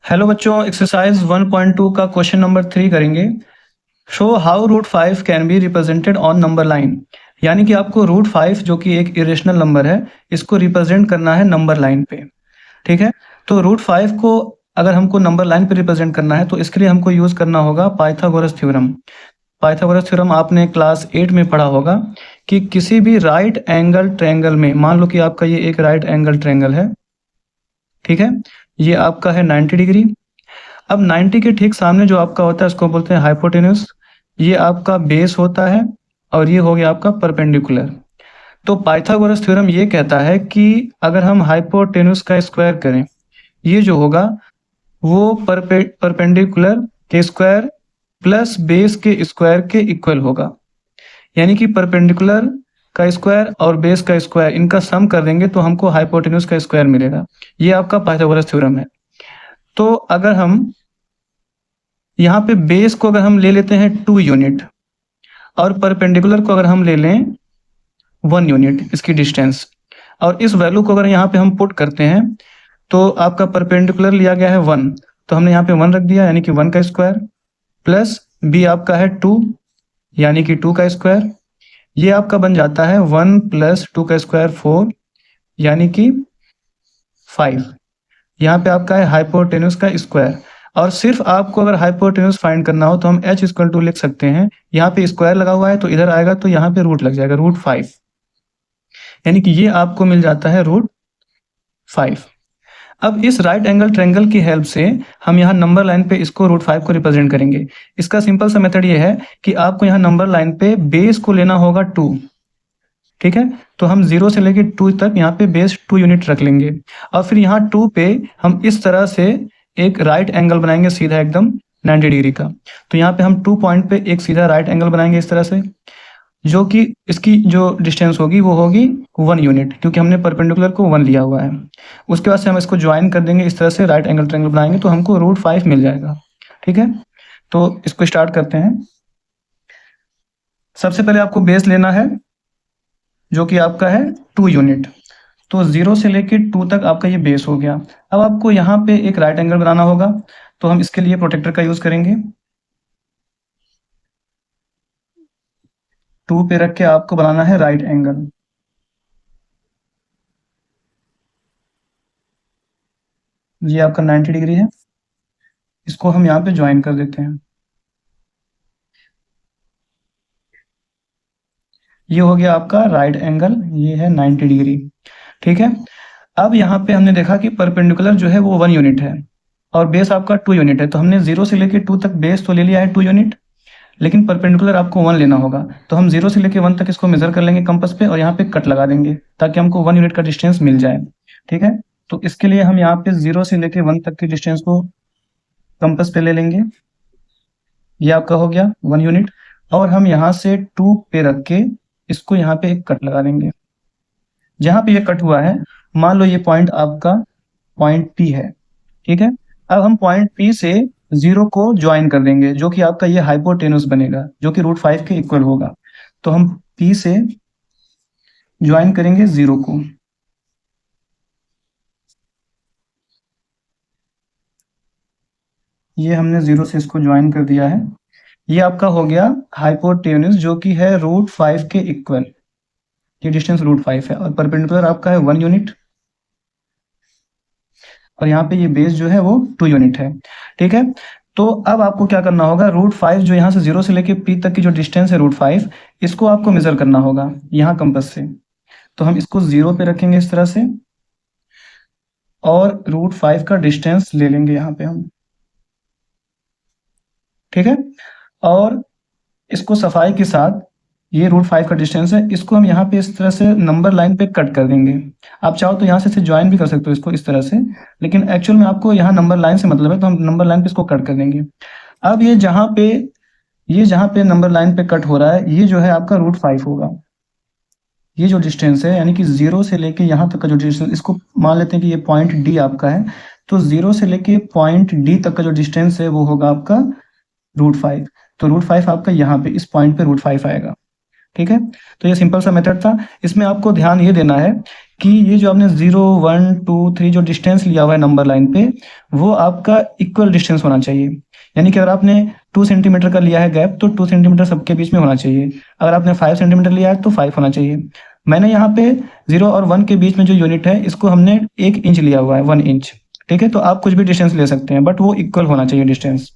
Hello बच्चों, exercise 1.2 का question number 3 करेंगे। Show how root 5 can be represented on number line. यानी कि आपको रूट 5 जो कि एक इरेशनल नंबर है, इसको रिप्रेजेंट करना है नंबर लाइन पे। ठीक है, तो रूट 5 को अगर हमको नंबर लाइन पे रिप्रेजेंट करना है तो इसके लिए हमको यूज़ करना होगा पाइथागोरस थ्योरम। पाइथागोरस थ्योरम आपने क्लास 8 में पढ़ा होगा कि किसी भी राइट एंगल ट्रायंगल में, मान लो कि आपका ये एक राइट एंगल ट्रायंगल है, ठीक है, ये आपका है 90 डिग्री। अब 90 के ठीक सामने जो आपका होता है उसको बोलते हैं हाइपोटेन्यूस। ये आपका बेस होता है और ये हो गया आपका परपेंडिकुलर। तो पाइथागोरस थ्योरम ये कहता है कि अगर हम हाइपोटेन्यूस का स्क्वायर करें, ये जो होगा वो परपेंडिकुलर के स्क्वायर प्लस बेस के स्क्वायर के इक्वल होगा। यानी कि परपेंडिकुलर का स्क्वायर और बेस का स्क्वायर, इनका सम कर देंगे तो हमको हाइपोटेन्यूस का स्क्वायर मिलेगा। ये आपका पाइथागोरस थ्योरम है। तो अगर हम यहाँ पे बेस को अगर हम ले लेते हैं 2 यूनिट और परपेंडिकुलर को अगर हम ले लें 1 यूनिट इसकी डिस्टेंस, और इस वैल्यू को अगर यहाँ पे हम पुट करते हैं तो आपका परपेंडिकुलर लिया गया है 1, तो हमने यहाँ पे 1 रख दिया, यानी कि 1 का स्क्वायर प्लस बी आपका है 2 यानी कि 2 का स्क्वायर। ये आपका बन जाता है 1 प्लस 2 का स्क्वायर 4 यानी कि 5। यहाँ पे आपका है हाइपोटेन्यूस का स्क्वायर। और सिर्फ आपको अगर हाइपोटेन्यूस फाइंड करना हो तो हम h इक्वल टू लिख सकते हैं, यहाँ पे स्क्वायर लगा हुआ है तो इधर आएगा तो यहाँ पे रूट लग जाएगा, रूट 5, यानी कि ये आपको मिल जाता है रूट 5। अब इस राइट एंगल ट्रायंगल की हेल्प से हम यहाँ नंबर लाइन पे इसको रूट 5 को रिप्रेजेंट करेंगे। इसका सिंपल सा मेथड ये है कि आपको यहाँ नंबर लाइन पे बेस को लेना होगा 2। ठीक है, तो हम 0 से लेके 2 तक यहाँ पे बेस 2 यूनिट रख लेंगे और फिर यहाँ 2 पे हम इस तरह से एक राइट एंगल बनाएंगे सीधा एकदम 90 डिग्री का। तो यहाँ पे हम 2 पॉइंट पे एक सीधा राइट एंगल बनाएंगे इस तरह से, जो कि इसकी जो डिस्टेंस होगी वो होगी 1 यूनिट, क्योंकि हमने परपेंडिकुलर को 1 लिया हुआ है। उसके बाद से हम इसको ज्वाइन कर देंगे, इस तरह से राइट एंगल ट्रायंगल बनाएंगे तो हमको रूट 5 मिल जाएगा। ठीक है, तो इसको स्टार्ट करते हैं। सबसे पहले आपको बेस लेना है जो कि आपका है 2 यूनिट। तो 0 से लेके 2 तक आपका ये बेस हो गया। अब आपको यहाँ पे एक राइट एंगल बनाना होगा, तो हम इसके लिए प्रोटेक्टर का यूज करेंगे। 2 पे रख के आपको बनाना है राइट एंगल। ये आपका 90 डिग्री है, इसको हम यहाँ पे ज्वाइन कर देते हैं। ये हो गया आपका राइट एंगल, ये है 90 डिग्री। ठीक है, अब यहाँ पे हमने देखा कि परपेंडिकुलर जो है वो 1 यूनिट है और बेस आपका 2 यूनिट है, तो हमने 0 से लेके 2 तक बेस तो ले लिया है 2 यूनिट, लेकिन परपेंडिकुलर आपको 1 लेना होगा। तो हम 0 से लेके 1 तक इसको मेजर कर लेंगे कंपास पे और यहाँ पे कट लगा देंगे ताकि हमको 1 यूनिट का डिस्टेंस मिल जाए। ठीक है, तो इसके लिए हम यहाँ पे 0 से लेके 1 तक की डिस्टेंस को कंपास पे ले लेंगे। ये आपका हो गया 1 यूनिट और हम यहाँ से 2 पे रख के इसको यहाँ पे एक कट लगा देंगे। जहाँ पे ये कट हुआ है, मान लो ये पॉइंट आपका पॉइंट P है। ठीक है, अब हम पॉइंट P से 0 को ज्वाइन कर देंगे, जो कि आपका ये हाइपोटेन्यूस बनेगा, जो कि रूट 5 के इक्वल होगा। तो हम P से ज्वाइन करेंगे 0 को। ये हमने 0 से इसको ज्वाइन कर दिया है। ये आपका हो गया हाइपोटेन्यूस, जो कि है रूट 5 के इक्वल। ये डिस्टेंस रूट 5 है और परपेंडिकुलर आपका है 1 यूनिट और यहाँ पे ये बेस जो है वो 2 यूनिट है। ठीक है, तो अब आपको क्या करना होगा, रूट 5 जो यहाँ से 0 से लेके P तक की जो डिस्टेंस है रूट 5, इसको आपको मेजर करना होगा यहाँ कंपास से। तो हम इसको 0 पे रखेंगे इस तरह से और रूट 5 का डिस्टेंस ले लेंगे यहाँ पे हम। ठीक है, और इसको सफाई के साथ, ये रूट 5 का डिस्टेंस है, इसको हम यहाँ पे इस तरह से नंबर लाइन पे कट कर देंगे। आप चाहो तो यहाँ से ज्वाइन भी कर सकते हो इसको इस तरह से, लेकिन एक्चुअल में आपको यहाँ नंबर लाइन से मतलब है, तो हम नंबर लाइन पे इसको कट कर देंगे। अब ये जहाँ पे नंबर लाइन पे कट हो रहा है, ये जो है आपका रूट 5 होगा। ये जो डिस्टेंस है, यानी कि 0 से लेके यहाँ तक का जो डिस्टेंस, इसको मान लेते हैं कि ये पॉइंट D आपका है, तो 0 से लेके पॉइंट D तक का जो डिस्टेंस है वो होगा आपका रूट 5। तो रूट 5 आपका यहाँ पे इस पॉइंट पे रूट 5 आएगा। ठीक है, तो ये सिंपल सा मेथड था। इसमें आपको ध्यान ये देना है कि ये जो आपने 0, 1, 2, 3 जो डिस्टेंस लिया हुआ है नंबर लाइन पे, वो आपका इक्वल डिस्टेंस होना चाहिए। यानी कि अगर आपने 2 सेंटीमीटर का लिया है गैप, तो 2 सेंटीमीटर सबके बीच में होना चाहिए। अगर आपने 5 सेंटीमीटर लिया है तो 5 होना चाहिए। मैंने यहाँ पे 0 और 1 के बीच में जो यूनिट है, इसको हमने 1 इंच लिया हुआ है, 1 इंच। ठीक है, तो आप कुछ भी डिस्टेंस ले सकते हैं, बट वो इक्वल होना चाहिए डिस्टेंस।